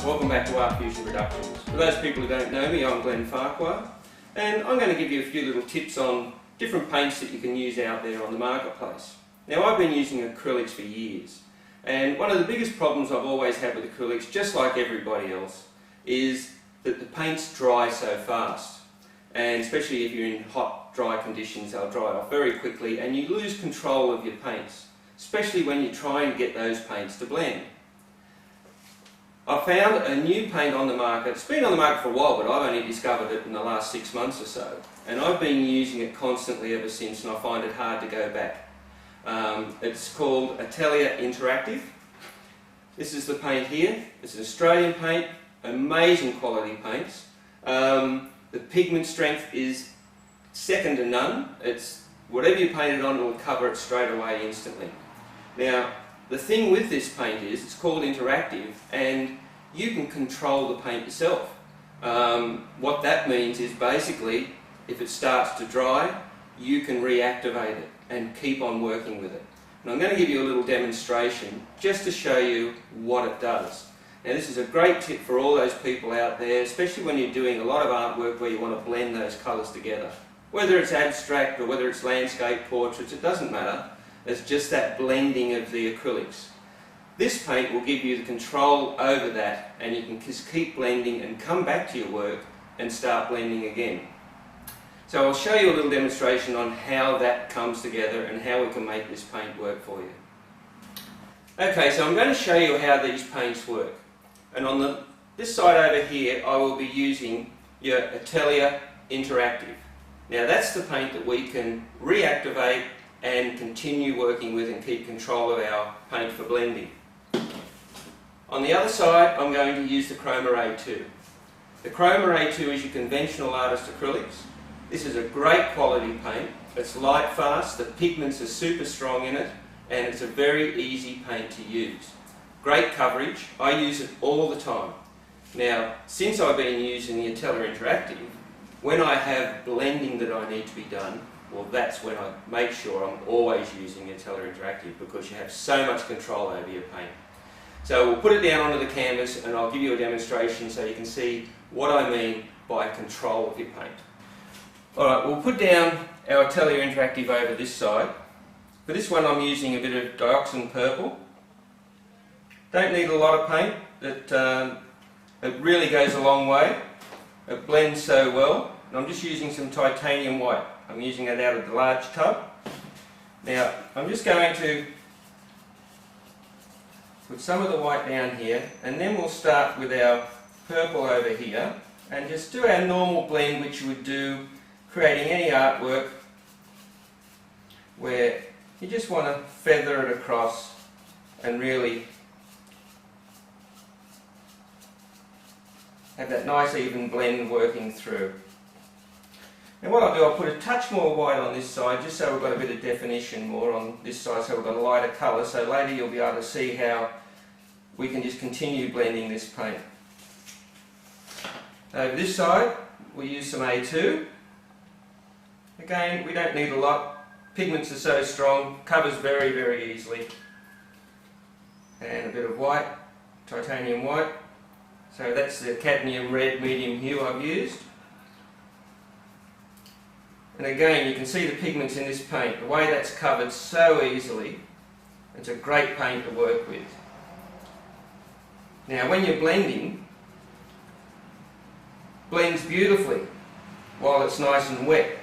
Welcome back to Art Fusion Productions. For those people who don't know me, I'm Glenn Farquhar, and I'm going to give you a few little tips on different paints that you can use out there on the marketplace. Now, I've been using acrylics for years, and one of the biggest problems I've always had with acrylics, just like everybody else, is that the paints dry so fast. And especially if you're in hot, dry conditions, they'll dry off very quickly and you lose control of your paints, especially when you're trying to get those paints to blend. I found a new paint on the market. It's been on the market for a while, but I've only discovered it in the last 6 months or so. And I've been using it constantly ever since, and I find it hard to go back. It's called Artist Interactive. This is the paint here. It's an Australian paint, amazing quality paints. The pigment strength is second to none. It's whatever you paint it on, it'll cover it straight away instantly. Now, the thing with this paint is it's called interactive, and you can control the paint yourself. What that means is basically if it starts to dry, you can reactivate it and keep on working with it. And I'm going to give you a little demonstration just to show you what it does. Now, this is a great tip for all those people out there, especially when you're doing a lot of artwork where you want to blend those colours together. Whether it's abstract or whether it's landscape, portraits, it doesn't matter. It's just that blending of the acrylics. This paint will give you the control over that, and you can just keep blending and come back to your work and start blending again. So I'll show you a little demonstration on how that comes together and how we can make this paint work for you. Okay, so I'm going to show you how these paints work. And on this side over here, I will be using your Artist Interactive. Now, that's the paint that we can reactivate and continue working with and keep control of our paint for blending. On the other side, I'm going to use the Chroma A2. The Chroma A2 is your conventional Artist Acrylics. This is a great quality paint. It's light fast, the pigments are super strong in it, and it's a very easy paint to use. Great coverage. I use it all the time. Now, since I've been using the Artist Interactive, when I have blending that I need to be done, well, that's when I make sure I'm always using the Artist Interactive, because you have so much control over your paint. So we'll put it down onto the canvas and I'll give you a demonstration so you can see what I mean by control of your paint. Alright, we'll put down our Artist Interactive over this side. For this one I'm using a bit of dioxin purple. Don't need a lot of paint. It really goes a long way. It blends so well. And I'm just using some titanium white. I'm using it out of the large tub. Now, I'm just going to put some of the white down here, and then we'll start with our purple over here and just do our normal blend which you would do creating any artwork, where you just want to feather it across and really have that nice even blend working through. And what I'll do, I'll put a touch more white on this side just so we've got a bit of definition more on this side, so we've got a lighter colour, so later you'll be able to see how we can just continue blending this paint. Over this side we'll use some A2. Again, we don't need a lot. Pigments are so strong, covers very, very easily. And a bit of white, titanium white. So that's the cadmium red medium hue I've used. And again, you can see the pigments in this paint, the way that's covered so easily. It's a great paint to work with. Now, when you're blending, blends beautifully while it's nice and wet.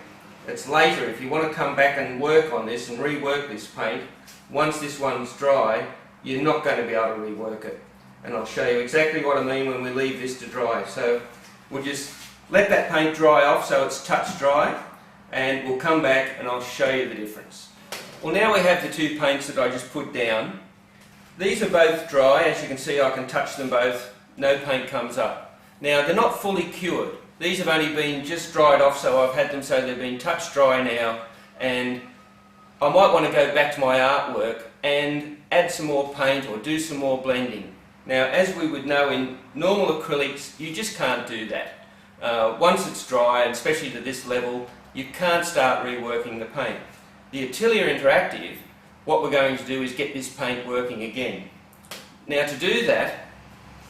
It's later, if you want to come back and work on this and rework this paint, once this one's dry, you're not going to be able to rework it. And I'll show you exactly what I mean when we leave this to dry. So we'll just let that paint dry off so it's touch dry, and we'll come back and I'll show you the difference. Well, now we have the two paints that I just put down. These are both dry. As you can see, I can touch them both. No paint comes up. Now, they're not fully cured. These have only been just dried off, so I've had them so they've been touch dry now, and I might want to go back to my artwork and add some more paint or do some more blending. Now, as we would know in normal acrylics, you just can't do that. Once it's dry, and especially to this level, you can't start reworking the paint. The Artist Interactive, what we're going to do is get this paint working again. Now, to do that,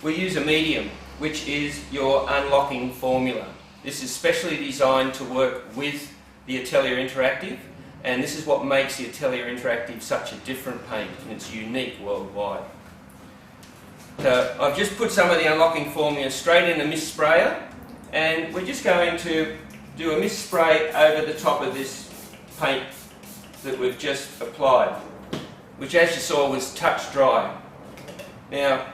we use a medium, which is your unlocking formula. This is specially designed to work with the Atelier Interactive, and this is what makes the Atelier Interactive such a different paint, and it's unique worldwide. So I've just put some of the unlocking formula straight in the mist sprayer, and we're just going to do a mist spray over the top of this paint that we've just applied, which, as you saw, was touch dry. Now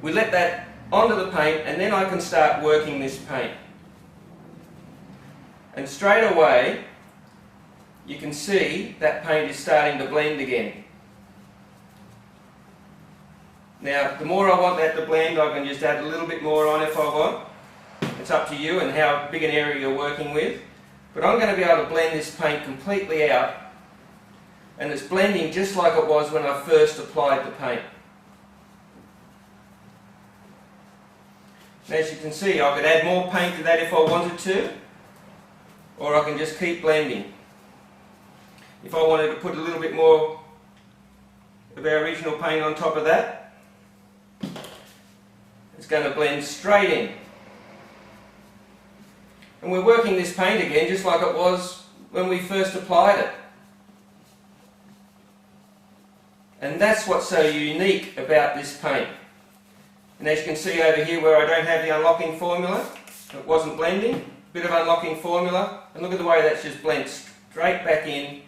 we let that onto the paint, and then I can start working this paint, and straight away you can see that paint is starting to blend again. Now the more I want that to blend, I can just add a little bit more on if I want. It's up to you and how big an area you're working with, but I'm going to be able to blend this paint completely out, and it's blending just like it was when I first applied the paint. And as you can see, I could add more paint to that if I wanted to, or I can just keep blending. If I wanted to put a little bit more of our original paint on top of that, it's going to blend straight in. And we're working this paint again just like it was when we first applied it. And that's what's so unique about this paint. And as you can see over here where I don't have the unlocking formula, it wasn't blending, a bit of unlocking formula, and look at the way that's just blended straight back in,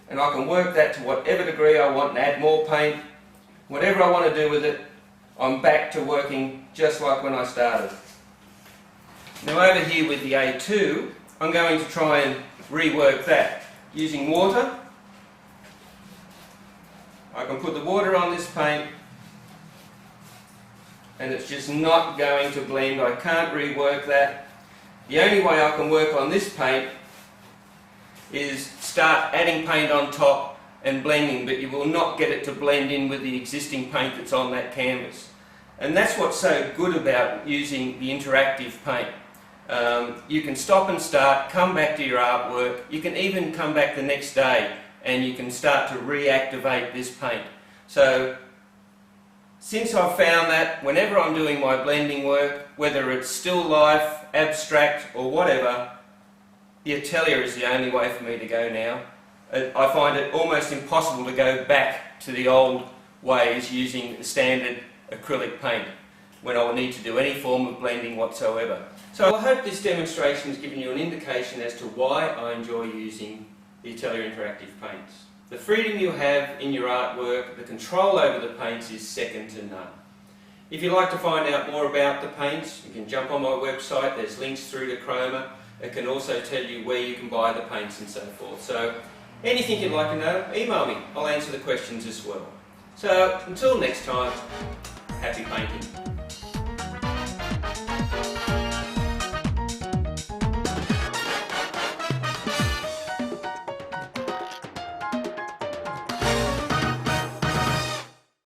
and I can work that to whatever degree I want and add more paint. Whatever I want to do with it, I'm back to working just like when I started. Now over here with the A2, I'm going to try and rework that using water. I can put the water on this paint, and it's just not going to blend. I can't rework that. The only way I can work on this paint is start adding paint on top and blending, but you will not get it to blend in with the existing paint that's on that canvas. And that's what's so good about using the interactive paint. You can stop and start, come back to your artwork, you can even come back the next day and you can start to reactivate this paint. So since I've found that whenever I'm doing my blending work, whether it's still life, abstract or whatever, the Atelier is the only way for me to go now. I find it almost impossible to go back to the old ways using the standard acrylic paint when I will need to do any form of blending whatsoever. So I hope this demonstration has given you an indication as to why I enjoy using the Atelier Interactive Paints. The freedom you have in your artwork, the control over the paints is second to none. If you'd like to find out more about the paints, you can jump on my website, there's links through to Chroma. It can also tell you where you can buy the paints and so forth. So anything you'd like to know, email me, I'll answer the questions as well. So until next time, happy painting.